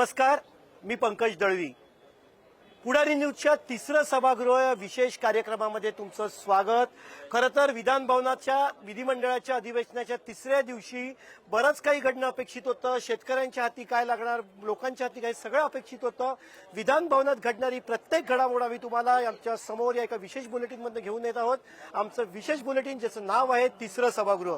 नमस्कार, मी पंकज दळवी. पुढारी न्यूजच्या तिसरं सभागृह या विशेष कार्यक्रमामध्ये तुमचं स्वागत. खरं तर विधान भवनाच्या विधिमंडळाच्या अधिवेशनाच्या तिसऱ्या दिवशी बरंच काही घडणं अपेक्षित होतं. शेतकऱ्यांच्या हाती काय लागणार, लोकांच्या हाती काय, सगळं अपेक्षित होतं. विधान भवनात घडणारी प्रत्येक घडामोड आम्ही तुम्हाला आमच्या समोर या एका विशेष बुलेटिनमध्ये घेऊन येत आहोत. आमचं विशेष बुलेटिन ज्याचं नाव आहे तिसरं सभागृह.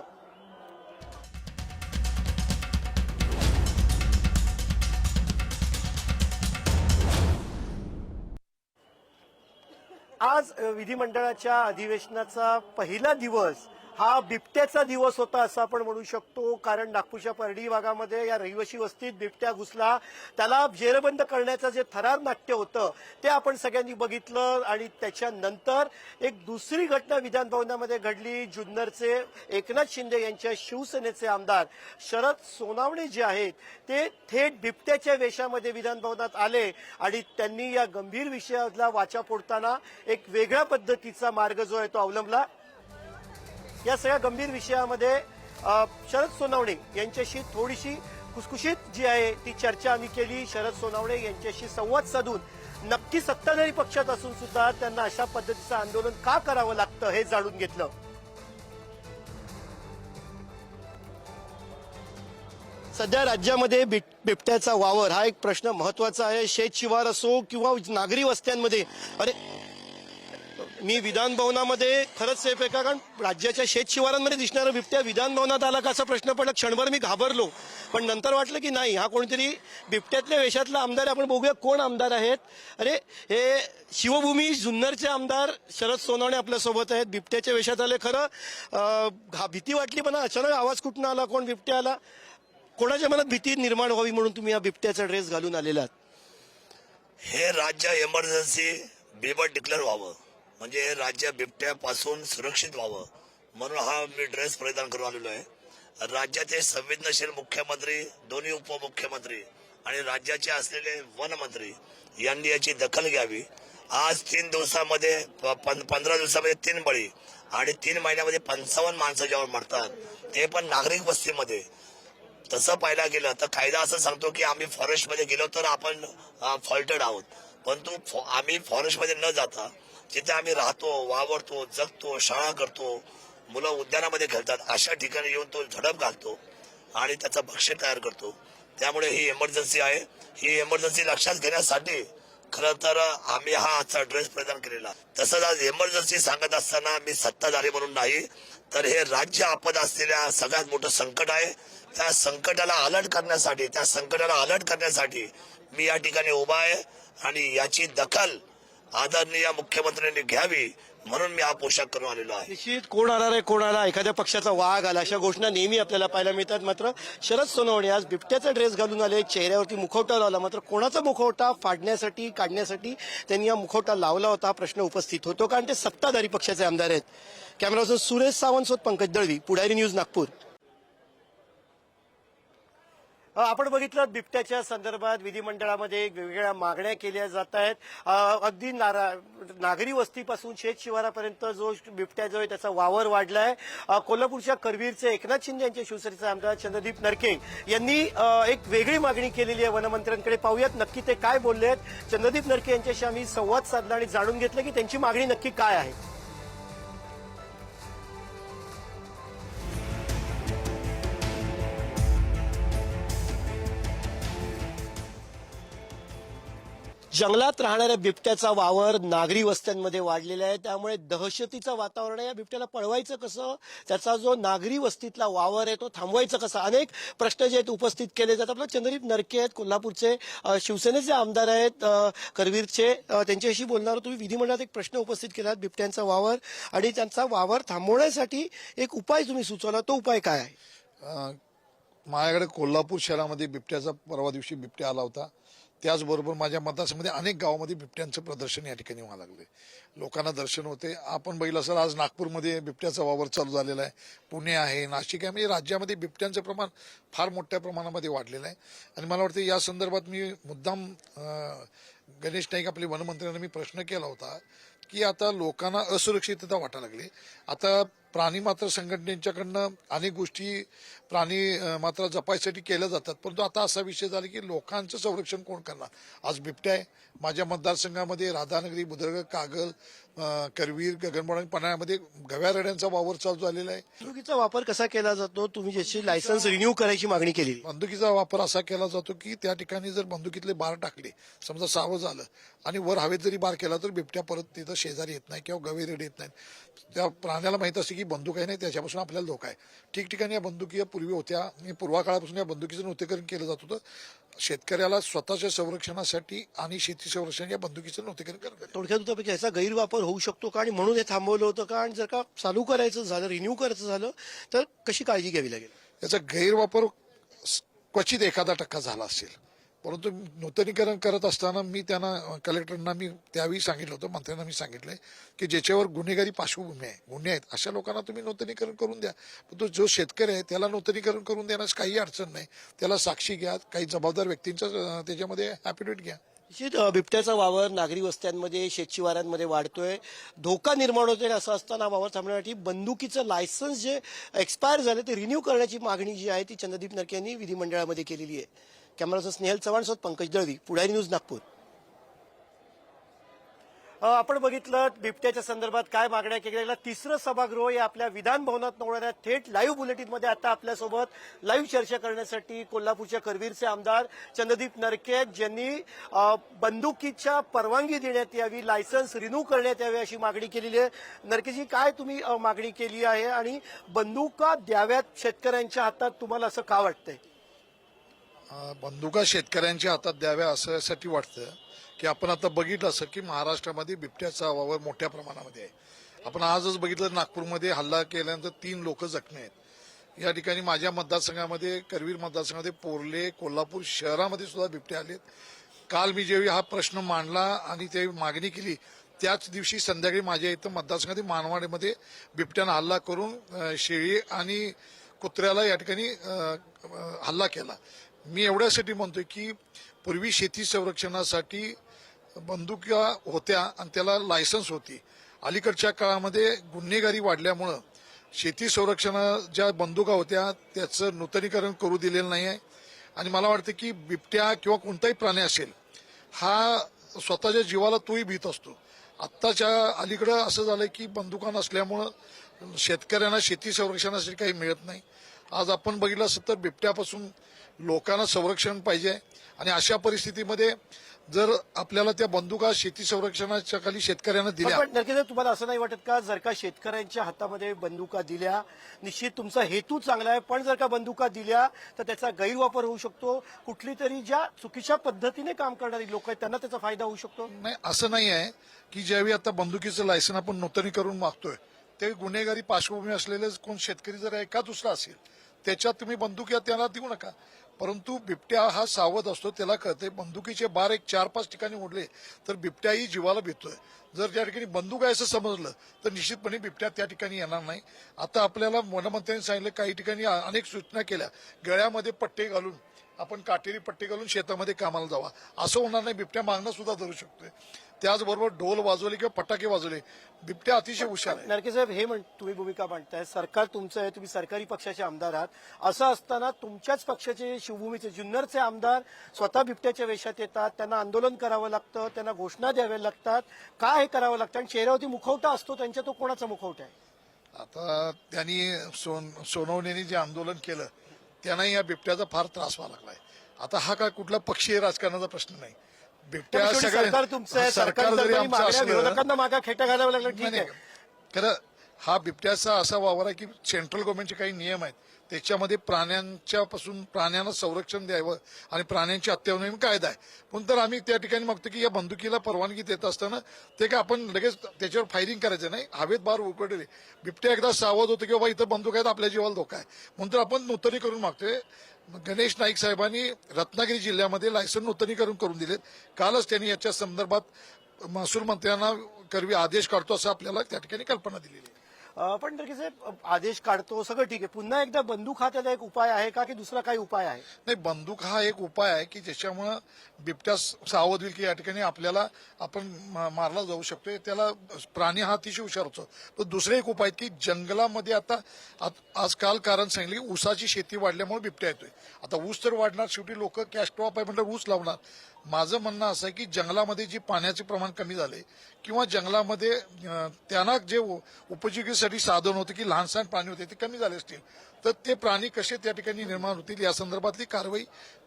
आज विधिमंडळाच्या अधिवेशनाचा पहिला दिवस हा बिबट्याचा दिवस होता असं आपण म्हणू शकतो. कारण नागपूरच्या परडी भागामध्ये या रहिवासी वस्तीत बिबट्या घुसला. त्याला जेरबंद करण्याचं जे थरार नाट्य होतं ते आपण सगळ्यांनी बघितलं. आणि त्याच्यानंतर एक दुसरी घटना विधान भवनामध्ये घडली. जुन्नरचे एकनाथ शिंदे यांच्या शिवसेनेचे आमदार शरद सोनावणे जे आहेत ते थेट बिबट्याच्या वेशामध्ये विधान भवनात आले आणि त्यांनी या गंभीर विषयाला वाचा फोडताना एक वेगळ्या पद्धतीचा मार्ग जो आहे तो अवलंबला. या सगळ्या गंभीर विषयामध्ये शरद सोनावणे यांच्याशी थोडीशी खुसखुशीत जी आहे ती चर्चा आम्ही केली. शरद सोनावणे यांच्याशी संवाद साधून नक्की सत्ताधारी पक्षात असून सुद्धा त्यांना अशा पद्धतीचं आंदोलन का करावं लागतं हे जाणून घेतलं. सध्या राज्यामध्ये बिबट्याचा वावर हा एक प्रश्न महत्वाचा आहे. शेत शिवार असो किंवा नागरी वस्त्यांमध्ये. अरे मी विधान भवनामध्ये खरंच सेफ आहे का? कारण राज्याच्या शेत शिवारांमध्ये दिसणारा बिबट्या विधान भवनात आला का असा प्रश्न पडला. क्षणभर मी घाबरलो, पण नंतर वाटलं की नाही, हा कोणीतरी बिबट्यातल्या वेशातला आमदार आहे. आपण बघूया कोण आमदार आहेत. अरे हे शिवभूमी जुन्नरचे आमदार शरद सोनावणे आपल्यासोबत आहेत. बिबट्याच्या वेशात आले. खरं भीती वाटली, पण अचानक आवाज कुठून आला, कोण बिबट्या आला, कोणाच्या मनात भीती निर्माण व्हावी म्हणून तुम्ही हा बिबट्याचा ड्रेस घालून आलेला आहात. हे राज्य इमर्जन्सी बिबट डिक्लेअर व्हावं, म्हणजे राज्य बिबट्यापासून सुरक्षित व्हावं म्हणून हा मी ड्रेस परिधान करून आलेलो आहे. राज्याचे संवेदनशील मुख्यमंत्री, दोन्ही उपमुख्यमंत्री आणि राज्याचे असलेले वनमंत्री यांनी याची दखल घ्यावी. आज 3 दिवसामध्ये 15 दिवसामध्ये 3 बळी आणि 3 महिन्यामध्ये 55 माणसं जेव्हा मरतात, ते पण नागरिक वस्तीमध्ये. तसं पाहायला गेलं तर कायदा असं सांगतो की आम्ही फॉरेस्टमध्ये गेलो तर आपण फॉल्टेड आहोत, परंतु आम्ही फॉरेस्टमध्ये न जाता जिथे आम्ही राहतो, वावरतो, जगतो, शाळा करतो, मुलं उद्यानामध्ये खेळतात, अशा ठिकाणी येऊन तो झडप घालतो आणि त्याचा भक्ष्य तयार करतो. त्यामुळे ही इमर्जन्सी आहे. ही इमर्जन्सी लक्षात घेण्यासाठी खरं तर आम्ही हा आजचा ड्रेस परिधान केलेला. तसंच आज इमर्जन्सी सांगत असताना मी सत्ताधारी म्हणून नाही, तर हे राज्य आपद असलेल्या सगळ्यात मोठं संकट आहे. त्या संकटाला अलर्ट करण्यासाठी मी या ठिकाणी उभा आहे आणि याची दखल आदरणीय मुख्यमंत्र्यांनी घ्यावी म्हणून मी हा पोशाख करून आलेलो आहे. निश्चित कोण आणार आहे, कोणाला एखाद्या पक्षाचा वाघ आला, अशा घोषणा नेहमी आपल्याला पाहायला मिळतात. मात्र शरद सोनवणे आज बिबट्याचा ड्रेस घालून आले, चेहऱ्यावरती मुखवटा लावला. मात्र कोणाचा मुखवटा काढण्यासाठी त्यांनी हा मुखवटा लावला होता हा प्रश्न उपस्थित होतो, कारण ते सत्ताधारी पक्षाचे आमदार आहेत. कॅमेरापर्सन सुरेश सावंत सोबत पंकज दळवी, पुढारी न्यूज, नागपूर. आपण बिबट्याच्या बिबट्याच्या संदर्भात विधिमंडळामध्ये वेगवेगळ्या मागण्या केल्या जात आहेत. अगदी नागरी वस्तीपासून शेत शिवारापर्यंत जो बिबट्या जो आहे त्याचा वावर वाढलाय. कोल्हापूरच्या करवीरचे एकनाथ शिंदे यांच्या शिवसेनेचे आमदार चंद्रदीप नरके यांनी एक वेगळी मागणी केलेली आहे वनमंत्र्यांकडे. पाहूयात नक्की ते काय बोलले आहेत. चंद्रदीप नरके यांच्याशी आम्ही संवाद साधला आणि जाणून घेतलं की त्यांची मागणी नक्की काय आहे. जंगलात राहणाऱ्या बिबट्याचा वावर नागरी वस्त्यांमध्ये वाढलेला आहे. त्यामुळे दहशतीचं वातावरण आहे. या बिबट्याला पळवायचं कसं, त्याचा जो नागरी वस्तीतला वावर आहे तो थांबवायचं कसं, अनेक प्रश्न जे आहेत उपस्थित केले जातात. आपलं चंद्रदीप नरके आहेत, कोल्हापूरचे शिवसेनेचे आमदार आहेत, करवीरचे, त्यांच्याशी बोलणार. तुम्ही विधिमंडळात एक प्रश्न उपस्थित केला बिबट्यांचा वावर आणि त्यांचा वावर थांबवण्यासाठी एक उपाय तुम्ही सुचवला, तो उपाय काय आहे? माझ्याकडे कोल्हापूर शहरामध्ये बिबट्याचा परवा दिवशी बिबट्या आला होता. त्याचबरोबर माझ्या मतदारसंघामध्ये अनेक गावामध्ये बिबट्यांचं प्रदर्शन या ठिकाणी व्हायला लागले. लोकांना दर्शन होते. आपण बघितलं सर, आज नागपूरमध्ये बिबट्याचा वावर चालू झालेला आहे, पुणे आहे, नाशिक आहे, म्हणजे राज्यामध्ये बिबट्यांचं प्रमाण फार मोठ्या प्रमाणामध्ये वाढलेलं आहे. आणि मला वाटतं या संदर्भात मी मुद्दाम गणेश नाईक आपले वनमंत्र्यांना मी प्रश्न केला होता की आता लोकांना असुरक्षितता वाटायला लागली. आता प्राणी मात्र संघटनेच्याकडनं अनेक गोष्टी प्राणी मात्र जपायसाठी केल्या जातात, परंतु आता असा विषय झाला की लोकांचं संरक्षण कोण करणार. आज बिबट्या आहे माझ्या मतदारसंघामध्ये, राधानगरी, बुद्रुक, कागल, करवीर, गगनबावडा आणि पन्हाळ्यामध्ये गव्या रेड्यांचा वावर चालू झालेला आहे. बंदुकीचा वापर कसा केला जातो? तुम्ही ज्याची लायसन्स रिन्यू करायची मागणी केलेली. बंदुकीचा वापर असा केला जातो की त्या ठिकाणी जर बंदुकीतले बार टाकले, समजा सावं झालं आणि वर हवेत जरी बार केला तर बिबट्या परत तिथं शेजारी येत नाही किंवा गवे रेडे येत नाहीत. त्या प्राण्याला माहित असते की बंदूक आहे नाही, त्याच्यापासून आपल्याला धोका आहे. ठिकठिकाणी या बंदुकी पूर्वी होत्या, पूर्वा काळापासून या बंदुकीचं नूतनीकरण केलं जात होतं. शेतकऱ्याला स्वतःच्या संरक्षणासाठी आणि शेती संरक्षण या बंदुकीचं नूतनीकरण करण्यात. थोडक्यात होतं याचा गैरवापर होऊ शकतो का आणि म्हणून हे थांबवलं होतं का? आणि जर का चालू करायचं झालं, रिन्यू करायचं झालं तर कशी काळजी घ्यावी लागेल? याचा गैरवापर क्वचित एखादा टक्का झाला असेल, परंतु नूतनीकरण करत असताना मी त्यांना कलेक्टरना मी त्यावेळी सांगितलं होतं, मंत्र्यांना मी सांगितलंय की ज्याच्यावर गुन्हेगारी पार्श्वभूमी आहे, गुन्हे आहेत, अशा लोकांना तुम्ही नूतनीकरण करून द्या. पण जो शेतकरी आहे त्याला नूतनीकरण करून देण्यास काही अडचण नाही. त्याला साक्षी घ्या, काही जबाबदार व्यक्तींचा त्याच्यामध्ये ॲफिडेव्हिट घ्या. निश्चित बिबट्याचा वावर नागरी वस्त्यांमध्ये, शेतशिवारांमध्ये वाढतोय, धोका निर्माण होतोय. असं असताना वावर थांबण्यासाठी बंदुकीचं लायसन्स जे एक्सपायर झालं ते रिन्यू करण्याची मागणी जी आहे ती चंद्रदीप नरके यांनी विधिमंडळामध्ये केलेली आहे. कॅमेराचं स्नेहल चव्हाण सोबत पंकज दळवी, पुढारी न्यूज, नागपूर. आपण बघितलं बिबट्याच्या संदर्भात काय मागण्या केलेल्या. तिसरं सभागृह या आपल्या विधान भवनात होणाऱ्या थेट लाईव्ह बुलेटिनमध्ये आता आपल्यासोबत लाईव्ह चर्चा करण्यासाठी कोल्हापूरच्या करवीरचे आमदार चंद्रदीप नरके ज्यांनी बंदुकीच्या परवानगी देण्यात यावी, लायसन्स रिन्यू करण्यात यावी अशी मागणी केलेली आहे. नरकेजी, काय तुम्ही मागणी केली आहे आणि बंदुका द्याव्यात शेतकऱ्यांच्या हातात, तुम्हाला असं का वाटतंय? बंदुका शेतकऱ्यांच्या हातात द्याव्या असं यासाठी वाटतं की आपण आता बघितलं असं की महाराष्ट्रामध्ये बिबट्याचा वावर मोठ्या प्रमाणामध्ये आहे. आपण आजच बघितलं नागपूरमध्ये हल्ला केल्यानंतर 3 लोक जखमी आहेत. या ठिकाणी माझ्या मतदारसंघामध्ये, करवीर मतदारसंघामध्ये, पोर्ले, कोल्हापूर शहरामध्ये सुद्धा बिबटे आलेत. काल मी जेव्हा हा प्रश्न मांडला आणि ते मागणी केली त्याच दिवशी संध्याकाळी माझ्या इथं मतदारसंघातील मानवाडीमध्ये बिबट्यानं हल्ला करून शेळी आणि कुत्र्याला या ठिकाणी हल्ला केला. मी एवढ्यासाठी म्हणतोय की पूर्वी शेती संरक्षणासाठी बंदुका होत्या आणि त्याला लायसन्स होती. अलीकडच्या काळामध्ये गुन्हेगारी वाढल्यामुळं शेती संरक्षण ज्या बंदुका होत्या त्याचं नूतनीकरण करू दिलेलं नाही आहे. आणि मला वाटतं की बिबट्या किंवा कोणताही प्राणी असेल हा स्वतःच्या जीवाला तोही भीत असतो. आत्ताच्या अलीकडं असं झालंय की बंदुका नसल्यामुळं शेतकऱ्यांना शेती संरक्षणासाठी काही मिळत नाही. आज आपण बघितलं असं तर बिबट्यापासून लोकांना संरक्षण पाहिजे आणि अशा परिस्थितीमध्ये जर आपल्याला त्या बंदुका शेती संरक्षणाच्या खाली शेतकऱ्यांना दिल्या. पण नक्कीच तुम्हाला असं नाही वाटत का, जर का शेतकऱ्यांच्या हातामध्ये बंदुका दिल्या, निश्चित तुमचा हेतू चांगला आहे, पण जर का बंदुका दिल्या तर त्याचा गैरवापर होऊ शकतो, कुठली तरी ज्या चुकीच्या पद्धतीने काम करणारी लोक आहेत त्यांना त्याचा फायदा होऊ शकतो? नाही, असं नाही आहे की ज्यावेळी आता बंदुकीचं लायसन आपण नूतनीकरण मागतोय ते गुन्हेगारी पार्श्वभूमी असलेले कोण शेतकरी जर एका दुसरा असेल त्याच्यात तुम्ही बंदुक्या त्याला देऊ नका. परंतु बिबट्या हा सावध असतो, त्याला कळते बंदुकीचे बार एक 4-5 ठिकाणी उडले तर बिबट्याही जीवाला भीतोय. जर त्या ठिकाणी बंदूक आहे असं समजलं तर निश्चितपणे बिबट्या त्या ठिकाणी येणार नाही. आता आपल्याला वनमंत्र्यांनी सांगितलं, काही ठिकाणी अनेक सूचना केल्या, गळ्यामध्ये पट्टे घालून आपण काटेरी पट्टे घालून शेतामध्ये कामाला जावा. असं होणार नाही, बिबट्या मागणं सुद्धा धरू शकतोय. त्याचबरोबर ढोल वाजवले किंवा फटाके वाजवले, बिबट्या अतिशय हुशार आहे. नरके साहेब, हे तुम्ही भूमिका मांडताय, सरकार तुमचं आहे, तुम्ही सरकारी पक्षाचे आमदार आहात. असं असताना तुमच्याच पक्षाचे शिवभूमीचे जुन्नरचे आमदार स्वतः बिबट्याच्या वेशात येतात, त्यांना आंदोलन करावं लागतं, त्यांना घोषणा द्याव्या लागतात. का हे करावं लागतं? आणि चेहऱ्यावरती मुखवटा असतो त्यांच्या, तो कोणाचा मुखवटा आहे? आता त्यांनी सोनवणेनी जे आंदोलन केलं त्यांनाही या बिबट्याचा फार त्रास व्हावा लागलाय. आता हा काय कुठला पक्षीय राजकारणाचा प्रश्न नाही. बिबट्या सरकार तुमचं आहे, सरकार जरी आमचं मागण्या असलं, विरोधकांना मागा खेटा घालावं लागलं, ठीक नाही, आहे. खरं हा बिबट्याचा असा वावर आहे की सेंट्रल गव्हर्नमेंटचे काही नियम आहेत, त्याच्यामध्ये प्राण्यांना संरक्षण द्यावं आणि प्राण्यांची हत्या होणे कायदा आहे. पण तर आम्ही त्या ठिकाणी मागतो की या बंदुकीला परवानगी देत असताना ते काय आपण लगेच त्याच्यावर फायरिंग करायचं नाही. हवेत बार उकडले, बिबट्या एकदा सावध होतो की बाबा इथं बंदूक आहेत, आपल्या जीवाला धोका आहे, म्हणून तर आपण नूतनीकरण मागतोय. गणेश नाईक साहेबांनी रत्नागिरी जिल्ह्यामध्ये लायसन नूतनीकरण करून दिलेत. कालच त्यांनी याच्या संदर्भात महसूल मंत्र्यांना करवी आदेश काढतो असं आपल्याला त्या ठिकाणी कल्पना दिलेली आहे. पण नक्कीच आदेश काढतो सगळं ठीक आहे, पुन्हा एकदा बंदूक हा त्याला एक उपाय आहे का की दुसरा काही उपाय आहे? नाही, बंदूक हा एक उपाय आहे की ज्याच्यामुळं बिबट्या सावध होईल की या ठिकाणी आपल्याला आपण मारला जाऊ शकतोय. त्याला प्राणी हा अतिशय हुशार होतो. पण दुसरे एक उपाय की जंगलामध्ये आता आजकाल कारण सांगितलं की ऊसाची शेती वाढल्यामुळे बिबट्या येतोय. आता ऊस तर वाढणार, शेवटी लोक कॅश क्रॉप आहे म्हटलं ऊस लावणार. माझं म्हणणं असं आहे की जंगलामध्ये जे पाण्याचे प्रमाण कमी झाले किंवा जंगलामध्ये त्यांना जे उपजीविकेसाठी साधन होते की लहान सहान प्राणी होते ते कमी झाले असतील, तर ते प्राणी कसे त्या ठिकाणी निर्माण होतील या संदर्भातली कारवाई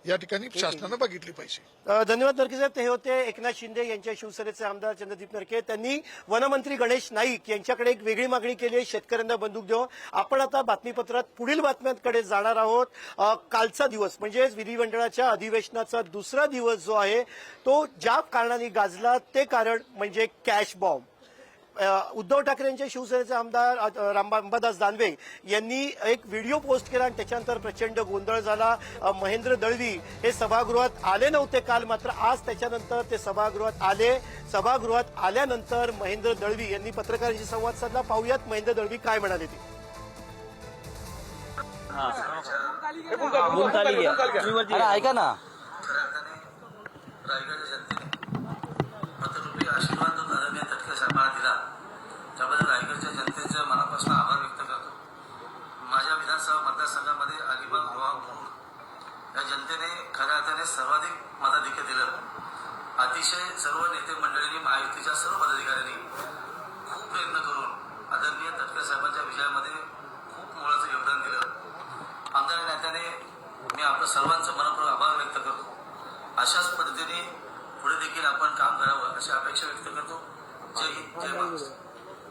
या ठिकाणी शासनानं बघितली पाहिजे. धन्यवाद नरके साहेब. ते होते एकनाथ शिंदे यांच्या शिवसेनेचे आमदार चंद्रदीप नरके. त्यांनी वनमंत्री गणेश नाईक यांच्याकडे एक वेगळी मागणी केली आहे, शेतकऱ्यांना बंदूक देऊ. आपण आता बातमीपत्रात पुढील बातम्यांकडे जाणार आहोत. कालचा दिवस म्हणजे विधिमंडळाच्या अधिवेशनाचा दुसरा दिवस जो आहे तो ज्या कारणाने गाजला ते कारण म्हणजे कॅश बॉम्ब. उद्धव ठाकरे यांचे शिवसेनेचे आमदार अंबादास दानवे यांनी एक व्हिडिओ पोस्ट केला आणि त्याच्यानंतर प्रचंड गोंधळ झाला. महेंद्र दळवी हे सभागृहात आले नव्हते काल, मात्र आज त्याच्यानंतर ते सभागृहात आले. सभागृहात आल्यानंतर महेंद्र दळवी यांनी पत्रकारांशी संवाद साधला. पाहूयात महेंद्र दळवी काय म्हणाले ते. ऐका ना, आशीर्वाद जो आदरणीय तटकरे साहेबांना दिला त्याबद्दल रायगडच्या जनतेचा मनापासून आभार व्यक्त करतो. माझ्या विधानसभा मतदारसंघामध्ये अलिबाग या जनतेने खऱ्या अर्थाने सर्वाधिक मताधिक्य दिलं. अतिशय सर्व नेते मंडळींनी, महायुतीच्या सर्व पदाधिकाऱ्यांनी खूप प्रयत्न करून आदरणीय तटकरे साहेबांच्या विजयामध्ये खूप मोलाचं योगदान दिलं. आमदार नेत्याने मी आपलं सर्वांचं मनपूर्वक आभार व्यक्त करतो. अशाच पद्धतीने पुढे देखील आपण काम करावं अशी अपेक्षा व्यक्त करतो. जय हिंद, जय महाराष्ट्र.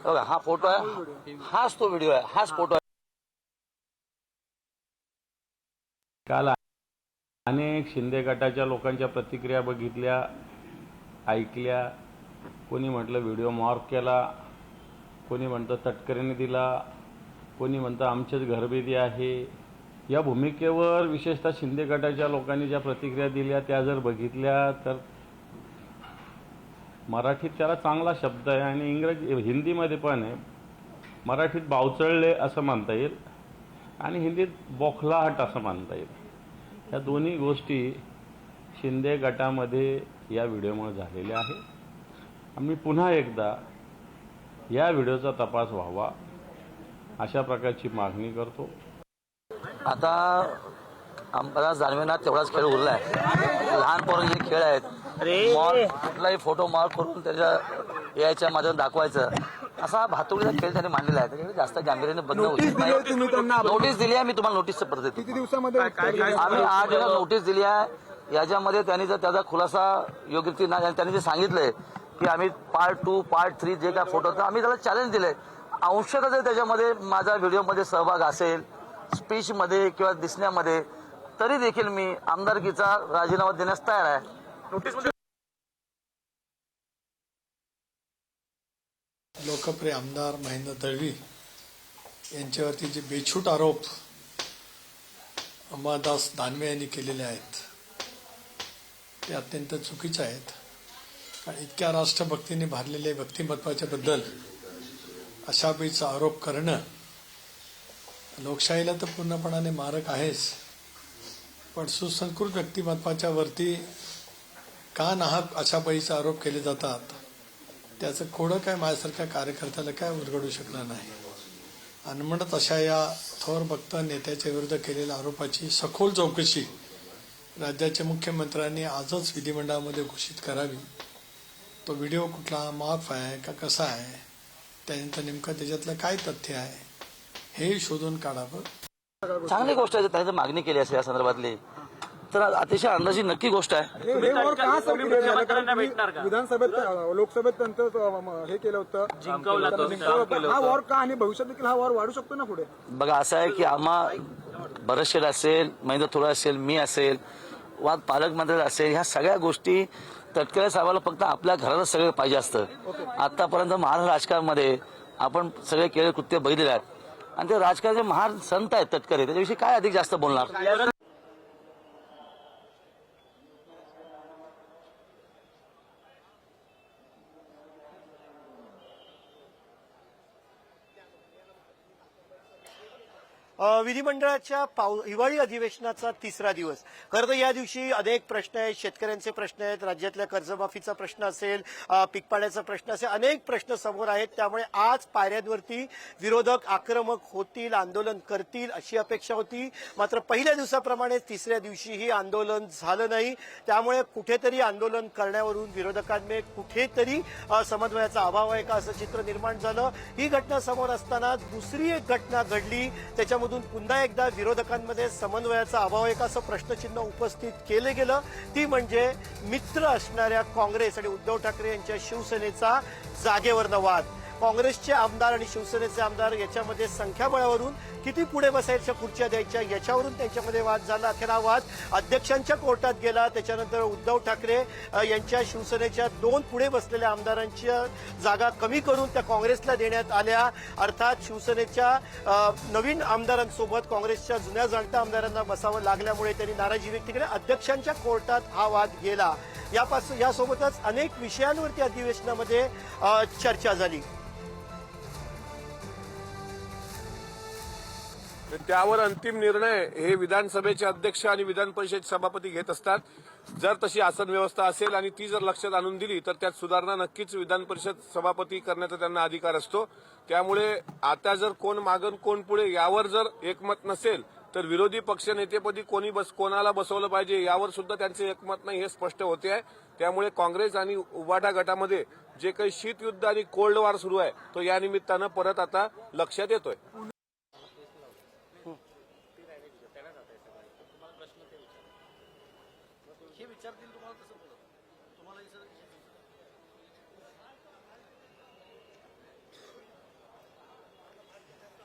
बघा हा फोटो आहे, हाच तो व्हिडिओ आहे, हाच फोटो आहे. काल अनेक शिंदे गटाच्या लोकांच्या प्रतिक्रिया बघितल्या, ऐकल्या. कोणी म्हटलं व्हिडिओ मॉर्फ केला, कोणी म्हणतं तटकरेने दिला, कोणी म्हणतं आमचेच घरभेदी आहे. या भूमिकेवर विशेषतः शिंदे गटाच्या लोकांनी ज्या प्रतिक्रिया दिल्या त्या जर बघितल्या तर मराठीत त्याला चांगला शब्द आहे आणि हिंदीमध्ये पण आहे. मराठीत बावचळले असं म्हणता येईल आणि हिंदीत बोखलाहट असं म्हणता येईल. या दोन्ही गोष्टी शिंदे गटामध्ये या व्हिडिओमुळे झालेल्या आहे. आम्ही पुन्हा एकदा या व्हिडिओचा तपास व्हावा अशा प्रकारची मागणी करतो. आता अंबादास दानवेंना तेवढाच खेळ उरलाय. लहान पोरांचे खेळ आहेत, कुठलाही फोटो मार्क करून त्याच्या याच्या माध्यमातून दाखवायचं, असा भातुकलीचा खेळ त्यांनी मांडलेला आहे. त्याच्याकडे जास्त गांभीर्याने बंद होत नाही. नोटीस दिली आहे मी तुम्हाला, नोटीसचं पद्धत किती दिवसामध्ये आम्ही 8 दिवस नोटीस दिली आहे. याच्यामध्ये त्यांनी जर त्याचा खुलासा योग्य नाही, त्यांनी जे सांगितलंय की आम्ही पार्ट 2 पार्ट 3 जे काय फोटो आम्ही त्याला चॅलेंज दिलंय. अंशतः जर त्याच्यामध्ये माझा व्हिडिओमध्ये सहभाग असेल, स्पीचमध्ये किंवा दिसण्यामध्ये, तरी देखील मी आमदारकीचा राजीनामा देण्यास तयार आहे. लोकप्रिय आमदार महेंद्र दळवी यांच्यावरती जे बेछूट आरोप अंबादास दानवे यांनी केलेले आहेत ते अत्यंत चुकीचे आहेत. कारण इतक्या राष्ट्रभक्तीने भरलेले व्यक्तिमत्वाच्या बद्दल अशा पैचा आरोप करणं लोकशाहीला तर पूर्णपणाने मारक आहेच, पण सुसंस्कृत व्यक्तिमत्वाच्या वरती का नाहक अशा पैचे आरोप केले जातात त्याचं कोडं काय माझ्यासारख्या कार्यकर्त्याला काय उलगडू शकणार नाही. आणि म्हणत अशा या थोर भक्त नेत्याच्या विरुद्ध केलेल्या आरोपाची सखोल चौकशी राज्याच्या मुख्यमंत्र्यांनी आजच विधिमंडळामध्ये घोषित करावी. तो व्हिडिओ कुठला माफ आहे का कसा आहे, त्यानंतर नेमकं त्याच्यातलं काय तथ्य आहे हे शोधून काढावं. चांगली गोष्ट आहे त्यांनी मागणी केली असेल या संदर्भातली, तर अतिशय अंदाजी नक्की गोष्ट आहे. विधानसभेत लोकसभेत त्यांचं हे केलं होतं, जिंकवलं. हा वॉर का आणि भविष्यात देखील हा वॉर वाढू शकतो ना पुढे. बघा असं आहे की आम्हा भरतशेठ असेल, महेंद्र थोरात असेल, मी असेल, वाद पालकमंत्री असेल, ह्या सगळ्या गोष्टी तटकरे साहेबाला फक्त आपल्या घरातच सगळं पाहिजे असतं. आतापर्यंत महाराष्ट्र राजकारणामध्ये आपण सगळे केलेले कृत्य बघितलेले आहेत आणि ते राजकारणाचे महान संत आहेत तटकरे, त्याच्याविषयी काय अधिक जास्त बोलणार. विधिमंडळाच्या हिवाळी अधिवेशनाचा तिसरा दिवस. खरं तर या दिवशी अनेक प्रश्न आहेत, शेतकऱ्यांचे प्रश्न आहेत, राज्यातल्या कर्जमाफीचा प्रश्न असेल, पीक पाण्याचा प्रश्न असेल, अनेक प्रश्न समोर आहेत. त्यामुळे आज पायऱ्यांवरती विरोधक आक्रमक होतील, आंदोलन करतील अशी अपेक्षा होती. मात्र पहिल्या दिवसाप्रमाणे तिसऱ्या दिवशीही आंदोलन झालं नाही. त्यामुळे कुठेतरी आंदोलन करण्यावरून विरोधकांमध्ये कुठेतरी समन्वयाचा अभाव आहे का असं चित्र निर्माण झालं. ही घटना समोर असताना दुसरी एक घटना घडली, त्याच्यामधून पुन्हा एकदा विरोधकांमध्ये समन्वयाचा अभाव आहे का असं प्रश्नचिन्ह उपस्थित केलं गेलं. ती म्हणजे मित्र असणाऱ्या काँग्रेस आणि उद्धव ठाकरे यांच्या शिवसेनेचा जागेवरनं वाद. काँग्रेसचे आमदार आणि शिवसेनेचे आमदार याच्यामध्ये संख्याबळावरून किती पुढे बसायच्या खुर्च्या द्यायच्या याच्यावरून त्यांच्यामध्ये वाद झाला. अखेर हा वाद अध्यक्षांच्या कोर्टात गेला. त्याच्यानंतर उद्धव ठाकरे यांच्या शिवसेनेच्या 2 पुढे बसलेल्या आमदारांच्या जागा कमी करून त्या काँग्रेसला देण्यात आल्या. अर्थात शिवसेनेच्या नवीन आमदारांसोबत काँग्रेसच्या जुन्या जाणत्या आमदारांना बसावं लागल्यामुळे त्यांनी नाराजी व्यक्त केली. अध्यक्षांच्या कोर्टात हा वाद गेला. यासोबतच अनेक विषयांवरती अधिवेशनामध्ये चर्चा झाली. त्यावर अंतिम निर्णय हे विधानसभेचे अध्यक्ष आणि विधान परिषद सभापती घेत असतात. जर तशी आसन व्यवस्था असेल आणि ती जर लक्षात आणून दिली तर त्यात सुधारणा नक्कीच विधान परिषद सभापती करण्याचा त्यांना अधिकार असतो. त्यामुळे आता जर कोण मागण कोण पुढे यावर जर एकमत नसेल तर विरोधी पक्षनेतेपदी कोणाला बसवलं पाहिजे यावर सुद्धा त्यांचे एकमत नाही हे स्पष्ट होते आहे. त्यामुळे काँग्रेस आणि उभाटा गटामध्ये जे काही शीतयुद्ध आणि कोल्ड वॉर सुरू आहे तो या निमित्तानं परत आता लक्षात येतोय.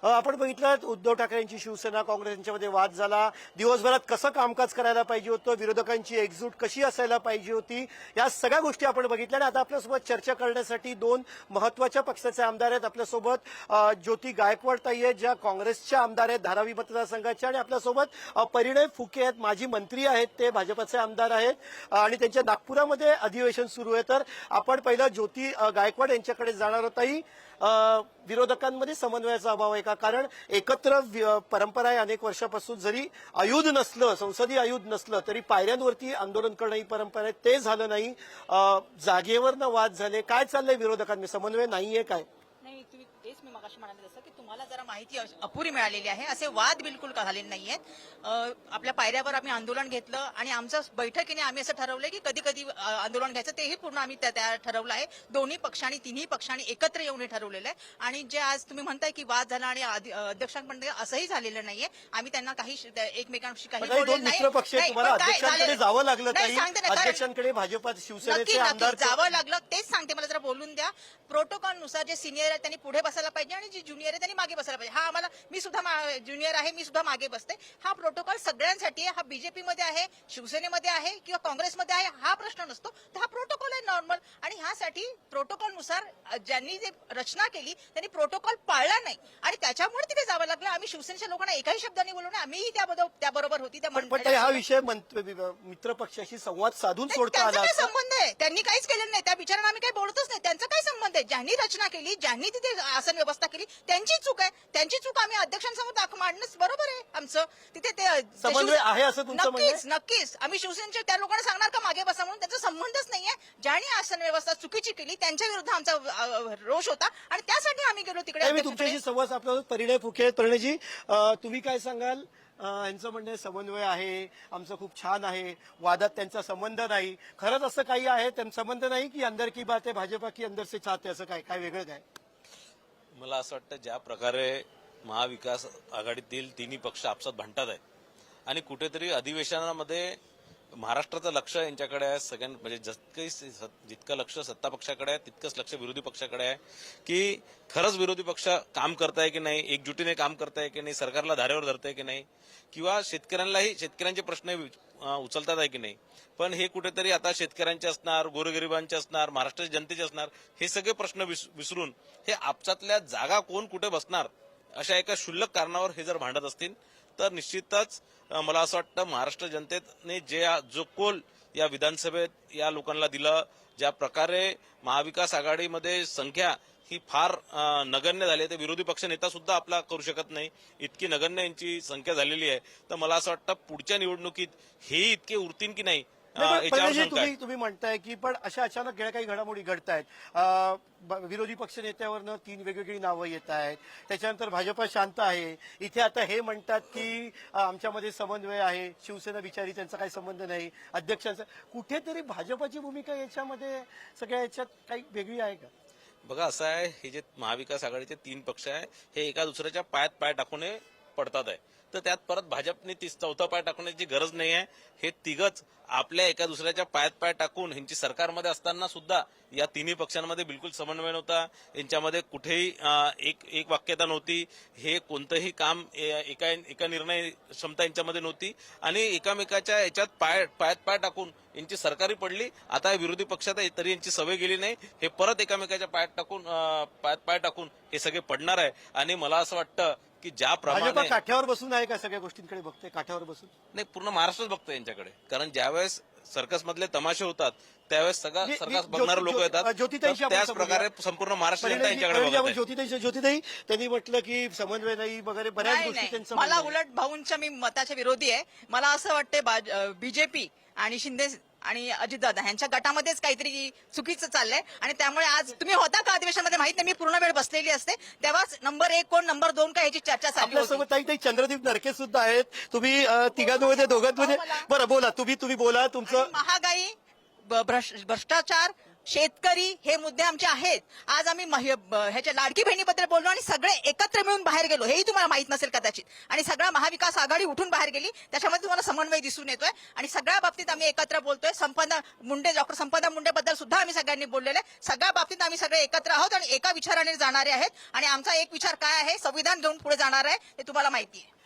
आपण बघितलं उद्धव ठाकरे यांची शिवसेना काँग्रेस यांच्यामध्ये वाद झाला. दिवसभरात कसं कामकाज करायला पाहिजे होतं, विरोधकांची एकजूट कशी असायला पाहिजे होती, या सगळ्या गोष्टी आपण बघितल्या. आणि आता आपल्यासोबत चर्चा करण्यासाठी 2 महत्वाच्या पक्षाचे आमदार आहेत. आपल्यासोबत ज्योती गायकवाड ताई आहेत, ज्या काँग्रेसच्या आमदार आहेत धारावी मतदारसंघाच्या, आणि आपल्यासोबत परिणय फुके आहेत, माजी मंत्री आहेत, ते भाजपचे आमदार आहेत आणि त्यांच्या नागपुरामध्ये अधिवेशन सुरू आहे. तर आपण पहिलं ज्योती गायकवाड यांच्याकडे जाणार आहोत. विरोधकांमध्ये समन्वयाचा अभाव आहे का? कारण एकत्र परंपरा आहे अनेक वर्षापासून. जरी आयुध नसलं, संसदीय आयुध नसलं तरी पायऱ्यांवरती आंदोलन करणं ही परंपरा आहे, ते झालं नाही. जागेवरनं वाद झाले. काय चाललंय विरोधकांमध्ये? समन्वय नाहीये काय? नाही, तुम्ही तेच मी मगाशी म्हणाले तसं की तुम्हाला जरा माहिती अपुरी मिळालेली आहे. असे वाद बिलकुल झालेले नाहीयेत. आपल्या पायऱ्यावर आम्ही आंदोलन घेतलं आणि आमच्या बैठकीने आम्ही असं ठरवलं की कधी कधी आंदोलन घ्यायचं तेही पूर्ण आम्ही त्या ठरवलं आहे. दोन्ही पक्षांनी तिन्ही पक्षांनी एकत्र येऊन हे ठरवलेलं आहे. आणि जे आज तुम्ही म्हणताय की वाद झाला आणि अध्यक्षांकडे असंही झालेलं नाहीये. आम्ही त्यांना काही एकमेकांशी काही बोललेलं नाही. अध्यक्षांकडे जावं लागलं, अध्यक्षांकडे भाजपा शिवसेनेचे आमदार जावं लागलं. तेच सांगते, मला जरा बोलून द्या. प्रोटोकॉलनुसार जे सिनियर आहे त्यांनी पुढे बसायला पाहिजे आणि जे ज्युनियर आहे त्यांनी मागे बसायला पाहिजे. हा आम्हाला, मी सुद्धा ज्युनियर आहे, मी सुद्धा मागे बसते. हा प्रोटोकॉल सगळ्यांसाठी आहे. हा बीजेपीमध्ये आहे, शिवसेनेमध्ये आहे किंवा काँग्रेसमध्ये आहे, हा प्रश्न नसतो. तर हा प्रोटोकॉल आहे नॉर्मल. आणि ह्यासाठी प्रोटोकॉलनुसार ज्यांनी जे रचना केली त्यांनी प्रोटोकॉल पाळला नाही आणि त्याच्यामुळे तिथे जावं लागलं. आम्ही शिवसेनेच्या लोकांना एकाही शब्दाने बोलू नये, आम्हीही त्याबरोबर होती. पण हा विषय मित्र पक्षाशी संवाद साधून सोडता आला. काय संबंध आहे? त्यांनी काहीच केलेलं नाही. त्या विचारांना आम्ही काही बोलतच नाही. त्यांचा काय संबंध आहे? ज्यांनी रचना केली, ज्यांनी तिथे आसन व्यवस्था केली त्यांची चूक आहे. त्यांची चूक आम्ही अध्यक्षांसमोर मांडणं बरोबर आहे आमचं. तिथे ते समन्वय आहे असं तुमचं म्हणणं आहे? नक्कीच. आम्ही शिवसेनेच्या त्या लोकांना सांगणार का मागे बसा म्हणून? त्याचा संबंधच नाहीये. ज्यांनी आसन व्यवस्था चुकीची केली त्यांच्या विरुद्ध आमचा रोष होता आणि त्यासाठी आम्ही गेलो तिकडे. मी तुमच्याशी संवाद आपल्याला परिणय फुके. परिणयजी, तुम्ही काय सांगाल? यांचं म्हणणं समन्वय आहे, आमचं खूप छान आहे, वादात त्यांचा संबंध नाही. खरंच असं काही आहे, त्यांचा संबंध नाही की अंदर की बात आहे, भाजपा की अंदर से चाहते, असं काय वेगळं काय? मला असं वाटतं ज्या प्रकारे महाविकास आघाडीतील तिन्ही पक्ष आपसात भांडतात आहेत आणि कुठेतरी अधिवेशनामध्ये महाराष्ट्राचं लक्ष यांच्याकडे आहे. म्हणजे जितकं लक्ष सत्ता पक्षाकडे आहे तितकंच लक्ष विरोधी पक्षाकडे आहे की खरंच विरोधी पक्ष काम करताय की नाही, एकजुटीने काम करताय की नाही, सरकारला धारेवर धरताय की नाही, किंवा शेतकऱ्यांचे प्रश्न उचलतात आहे की नाही. पण हे कुठेतरी आता शेतकऱ्यांचे असणार, गोरगरिबांचे असणार, महाराष्ट्राच्या जनतेचे असणार, हे सगळे प्रश्न विसरून हे आपसातल्या जागा कोण कुठे बसणार अशा एका क्षुल्लक कारणावर हे जर भांडत असतील तर निश्चितच मला असं वाटतं महाराष्ट्र जनतेने जो कोल या विधानसभेत या लोकांना दिलं, ज्या प्रकारे महाविकास आघाडीमध्ये संख्या ही फार नगण्य झाली आहे. ते विरोधी पक्ष नेता सुद्धा आपला करू शकत नाही, इतकी नगण्य यांची संख्या झालेली आहे. तर मला असं वाटतं पुढच्या निवडणुकीत हे इतके उरतील की नाही याच्यावर पहिल्याजी शंका आहे. तुम्ही म्हणताय की पण अशा अचानक गेल्या काही घडामोडी घडतायत. विरोधी पक्ष नेत्यावरनं 3 वेगवेगळी नावं येत आहेत. त्याच्यानंतर भाजप शांत आहे. इथे आता हे म्हणतात की आमच्यामध्ये समन्वय आहे. शिवसेना बिचारी त्यांचा काही संबंध नाही. अध्यक्षांचा कुठेतरी भाजपची भूमिका याच्यामध्ये सगळ्या याच्यात काही वेगळी आहे का? बघा असं आहे, हे जे महाविकास आघाडीचे 3 पक्ष आहे हे एका दुसऱ्याच्या पायात पाय टाकून पडतात आहे. तर त्यात परत भाजपने चौथा पाय टाकण्याची गरज नाही आहे. हे तिघच आपल्या एका दुसऱ्याच्या पायात पाय टाकून ह्यांची सरकारमध्ये असताना सुद्धा या तिन्ही पक्षांमध्ये बिलकुल समन्वय नव्हता. यांच्यामध्ये कुठेही एक वाक्यता नव्हती. हे कोणतंही काम एका निर्णय क्षमता यांच्यामध्ये नव्हती आणि एकामेकाच्या याच्यात पायात पाय टाकून यांची सरकारी पडली. आता विरोधी पक्षात आहे तरी यांची सवय गेली नाही. हे परत एकामेकाच्या पायात पाय टाकून हे सगळे पडणार आहे. आणि मला असं वाटतं की भाजप ज्याप्रमाणे काठ्यावर बसून आहे का सगळ्या गोष्टींकडे बघते? काठ्यावर बसून नाही, पूर्ण महाराष्ट्रच बघतोय यांच्याकडे. कारण ज्यावेळेस सर्कस मधले तमाशे होतात त्यावेळेस सगळा सर्कस बघणारे लोक येतात. ज्योतिताईंशी आपण त्याच प्रकारे संपूर्ण महाराष्ट्र जनता यांच्याकडे बघत आहे. ज्योतिताई त्यांनी म्हटलं की समन्वय नाही वगैरे बऱ्याच नाही, गोष्टी नाही. त्यांचं मला म्हणणं आहे. उलट भाऊंच्या मी मताच्या विरोधी आहे. मला असं वाटतं बीजेपी आणि शिंदे आणि अजितदादा यांच्या गटामध्येच काहीतरी चुकीचं चाललंय आणि त्यामुळे आज तुम्ही होता का अधिवेशनामध्ये माहित नाही. मी पूर्ण वेळ बसलेली असते तेव्हाच नंबर 1 कोण नंबर 2 का याची चर्चा चालली होती. आपल्यासोबत ताई चंद्रदीप नरके सुद्धा आहेत. तुम्ही तिघांमध्ये दोघांमध्ये बरं बोला. तुम्ही बोला तुमचं. महागाई, भ्रष्टाचार, शेतकरी हे मुद्दे आमचे आहेत. आज आम्ही ह्याच्या लाडकी बहिणीबद्दल बोललो आणि सगळे एकत्र मिळून बाहेर गेलो. हेही तुम्हाला माहित नसेल कदाचित. आणि सगळा महाविकास आघाडी उठून बाहेर गेली. त्याच्यामध्ये तुम्हाला समन्वय दिसून येतोय आणि सगळ्या बाबतीत आम्ही एकत्र बोलतोय. डॉक्टर संपदा मुंडेबद्दल सुद्धा आम्ही सगळ्यांनी बोललेले. सगळ्या बाबतीत आम्ही सगळे एकत्र आहोत आणि एका विचाराने जाणारे आहेत. आणि आमचा एक विचार काय आहे, संविधान घेऊन पुढे जाणार आहे हे तुम्हाला माहिती आहे.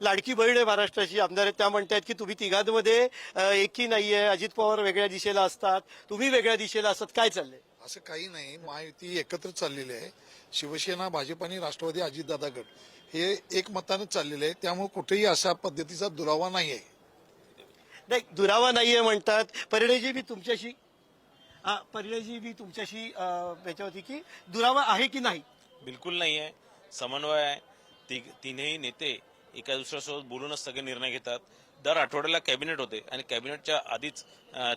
लाडकी बहीण आहे महाराष्ट्राची आमदार आहेत. त्या म्हणतात की तुम्ही तिघांमध्ये एकही नाहीये. अजित पवार वेगळ्या दिशेला असतात, तुम्ही वेगळ्या दिशेला असतात. काय चाललंय? असं काही नाही. महायुती एकत्र चाललेली आहे. शिवसेना, भाजप आणि राष्ट्रवादी, अजितदादा गट हे एकमतानं चाललेले आहे. त्यामुळे कुठेही अशा पद्धतीचा दुरावा नाही आहे. नाही, दुरावा नाहीये म्हणतात. परिणयजी मी तुमच्याशी याच्यावरती की दुरावा आहे की नाही? बिलकुल नाही आहे. समन्वय आहे. तीनही नेते एका दुसऱ्यासोबत बोलूनच सगळे निर्णय घेतात. दर आठवड्याला कॅबिनेट होते आणि कॅबिनेटच्या आधीच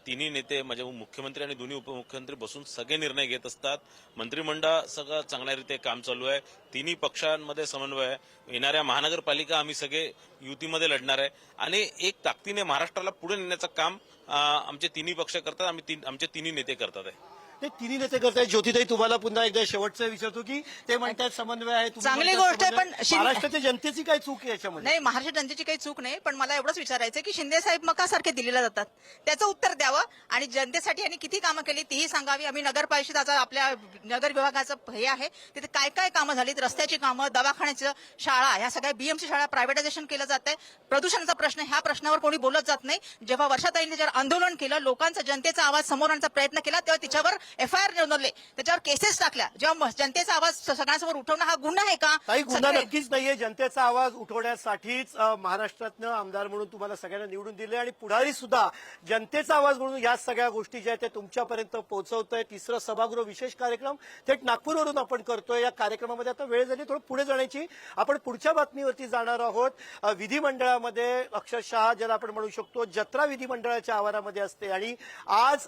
तिन्ही नेते म्हणजे मुख्यमंत्री आणि दोन्ही उपमुख्यमंत्री बसून सगळे निर्णय घेत असतात. मंत्रिमंडळ सगळं चांगल्या काम चालू आहे. तिन्ही पक्षांमध्ये समन्वय आहे. येणाऱ्या महानगरपालिका आम्ही सगळे युतीमध्ये लढणार आहे आणि एक ताकदीने महाराष्ट्राला पुढे नेण्याचं काम आमचे तिन्ही पक्ष करतात. आमचे तिन्ही नेते करतात आहे. ते तिन्ही नेते करतायत. ज्योतिताई तुम्हाला पुन्हा एकदा शेवटचं विचारतो की ते म्हणतात समन्वय आहे. तुम्ही चांगली म्हणतात गोष्ट आहे, समन्वय. पण महाराष्ट्राच्या जनतेची काय चूक आहे याच्यामध्ये? नाही, महाराष्ट्र जनतेची काही चूक नाही. पण मला एवढंच विचारायचं की शिंदे साहेब मकासारखे दिलेले जातात, त्याचं उत्तर द्यावं आणि जनतेसाठी यांनी किती कामं केली तीही सांगावी. आम्ही नगर परिषदाचा आपल्या नगर विभागाचं हे आहे, तिथे काय काय कामं झालीत, रस्त्याची कामं, दवाखान्याचं, शाळा, ह्या सगळ्या बीएमसी शाळा प्रायव्हेटायझेशन केलं जात आहे. प्रदूषणाचा प्रश्न, ह्या प्रश्नावर कोणी बोलत जात नाही. जेव्हा वर्षाताईंनी त्याच्यावर आंदोलन केलं, लोकांचा जनतेचा आवाज समोर आणण्याचा प्रयत्न केला, तेव्हा तिच्यावर एफआयआर नोंदवले, त्याच्यावर केसेस टाकल्या. जेव्हा जनतेचा आवाज सगळ्यांसमोर उठवणं हा गुन्हा आहे का? काही गुन्हा नक्कीच नाहीये. जनतेचा आवाज उठवण्यासाठीच महाराष्ट्रातनं आमदार म्हणून तुम्हाला सगळ्यांना निवडून दिले आणि पुढारी सुद्धा जनतेचा आवाज म्हणून या सगळ्या गोष्टी ज्या आहेत त्या तुमच्यापर्यंत पोहोचवतोय. तिसरं सभागृह विशेष कार्यक्रम थेट नागपूरवरून आपण करतोय. या कार्यक्रमामध्ये आता वेळ झाली थोडं पुढे जाण्याची. आपण पुढच्या बातमीवरती जाणार आहोत. विधिमंडळामध्ये अक्षरशः ज्याला आपण म्हणू शकतो जत्रा विधिमंडळाच्या आवारामध्ये असते आणि आज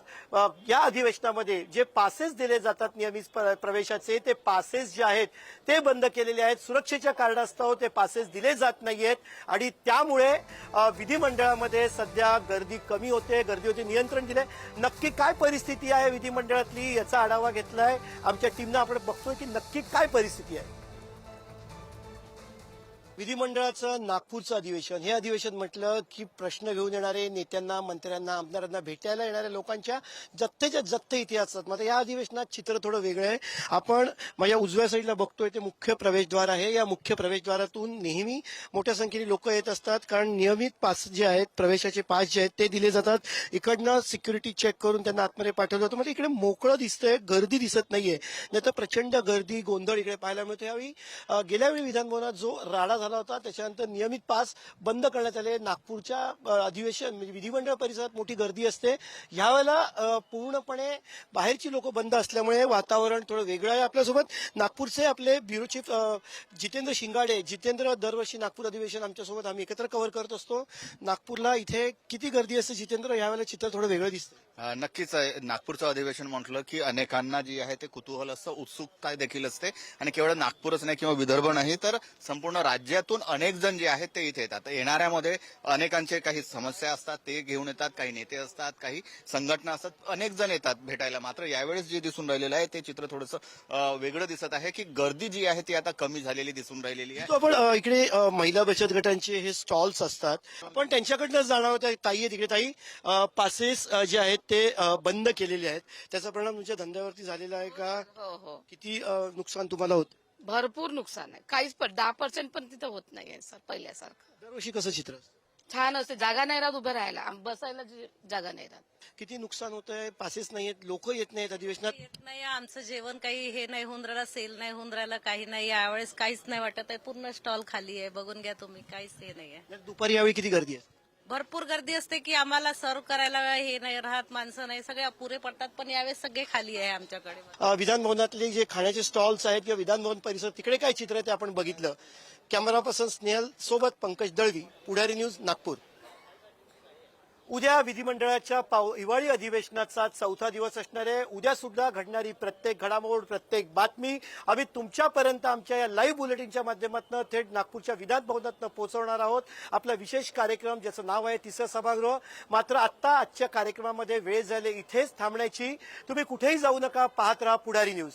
या अधिवेशनामध्ये जे पासेस दिले जातात नियमित प्रवेशाचे, ते पासेस जे आहेत ते बंद केलेले आहेत. सुरक्षेच्या कारणास्तव ते पासेस दिले जात नाहीयेत आणि त्यामुळे विधिमंडळामध्ये सध्या गर्दी कमी होते, गर्दीवरती नियंत्रण दिलंय. नक्की काय परिस्थिती आहे विधिमंडळातली याचा आढावा घेतलाय आमच्या टीमनं. आपण बघतोय की नक्की काय परिस्थिती आहे. विधिमंडळाचं नागपूरचं अधिवेशन, हे अधिवेशन म्हटलं की प्रश्न घेऊन येणारे नेत्यांना, मंत्र्यांना, आमदारांना भेटायला येणाऱ्या लोकांच्या जत्थेच्या जत्थे इथे असतात. मात्र या अधिवेशनात चित्र थोडं वेगळं आहे. आपण माझ्या उजव्या साईडला बघतोय ते मुख्य प्रवेशद्वार आहे. या मुख्य प्रवेशद्वारातून नेहमी मोठ्या संख्येने लोक येत असतात कारण नियमित पास जे आहेत, प्रवेशाचे पास जे आहेत ते दिले जातात. इकडनं सिक्युरिटी चेक करून त्यांना आतमध्ये पाठवलं जातं. म्हणजे इकडे मोकळं दिसतंय, गर्दी दिसत नाहीये. नाही तर प्रचंड गर्दी, गोंधळ इकडे पाहायला मिळतो. यावेळी गेल्या वेळी विधानभवनात जो राडा झाला झाला होता. त्याच्यानंतर नियमित पास बंद करण्यात आले. नागपूरच्या अधिवेशन म्हणजे विधिमंडळ परिसरात मोठी गर्दी असते. यावेळेला पूर्णपणे बाहेरची लोक बंद असल्यामुळे वातावरण थोडं वेगळं आहे. आपल्यासोबत नागपूरचे आपले ब्युरो चीफ जितेंद्र शिंगाडे. जितेंद्र, दरवर्षी नागपूर अधिवेशन आमच्यासोबत आम्ही एकत्र कव्हर करत असतो. नागपूरला इथे किती गर्दी असते जितेंद्र? यावेळेला चित्र थोडं वेगळं दिसतं. नक्कीच नागपूरचं अधिवेशन म्हटलं की अनेकांना जी आहे ते कुतूहल असतं, उत्सुकता देखील असते. आणि केवळ नागपूरच नाही किंवा विदर्भ नाही तर संपूर्ण राज्यातून अनेक जण जे आहेत ते इथे येतात. येणाऱ्यामध्ये अनेकांचे काही समस्या असतात, ते घेऊन येतात. काही नेते असतात, काही संघटना असतात, अनेक जण येतात भेटायला. मात्र यावेळेस जे दिसून राहिलेलं आहे ते चित्र थोडंसं वेगळं दिसत आहे की गर्दी जी आहे ती आता कमी झालेली दिसून राहिलेली आहे. आपण इकडे महिला बचत गटांचे हे स्टॉल्स असतात. आपण त्यांच्याकडनं जाणार होत्या. ताई आहे तिकडे. ताई, पासेस जे आहेत ते बंद केलेले आहेत. त्याचा परिणाम तुमच्या धंद्यावरती झालेला आहे का? हो हो, किती नुकसान तुम्हाला होत? भरपूर नुकसान आहे. काहीच 10% पण तिथं होत नाहीये सर पहिल्यासारखं. दरवर्षी कसं चित्र? छान असते. जागा नाही राहत उभं राहायला, बसायला जागा नाही राहत. किती नुकसान होत आहे? पासेस नाहीयेत, लोक येत नाहीत अधिवेशनात. येत नाही. आमचं जेवण काही हे नाही होऊन राहिलं, सेल नाही होऊन राहिलं, काही नाही. यावेळेस काहीच नाही वाटत आहे. पूर्ण स्टॉल खाली आहे. बघून घ्या तुम्ही, काहीच हे नाही आहे. दुपारी यावेळी किती गर्दी आहे? भरपूर गर्दी असते की आम्हाला सर्व करायला हे नाही राहत, माणसं नाही, सगळे अपुरे पडतात. पण यावेळेस सगळे खाली आहे आमच्याकडे. विधान भवनातले जे खाण्याचे स्टॉल्स आहेत किंवा विधान भवन परिसर, तिकडे काय चित्र आहे ते आपण बघितलं. कॅमेरा पर्सन स्नेहल सोबत पंकज दळवी, पुढारी न्यूज, नागपूर. उद्या विधिमंडळाच्या हिवाळी अधिवेशनाचा 4था दिवस असणार आहे. उद्या सुद्धा घडणारी प्रत्येक घडामोड, प्रत्येक बातमी आम्ही तुमच्यापर्यंत आमच्या या लाईव्ह बुलेटिनच्या माध्यमातून थेट नागपूरच्या विधान भवनातून पोहोचवणार आहोत. आपला विशेष कार्यक्रम ज्याचं नाव आहे तिसरं सभागृह. मात्र आजच्या कार्यक्रमामध्ये वेळ झाली इथेच थांबण्याची. तुम्ही कुठेही जाऊ नका, पाहत राहा पुढारी न्यूज.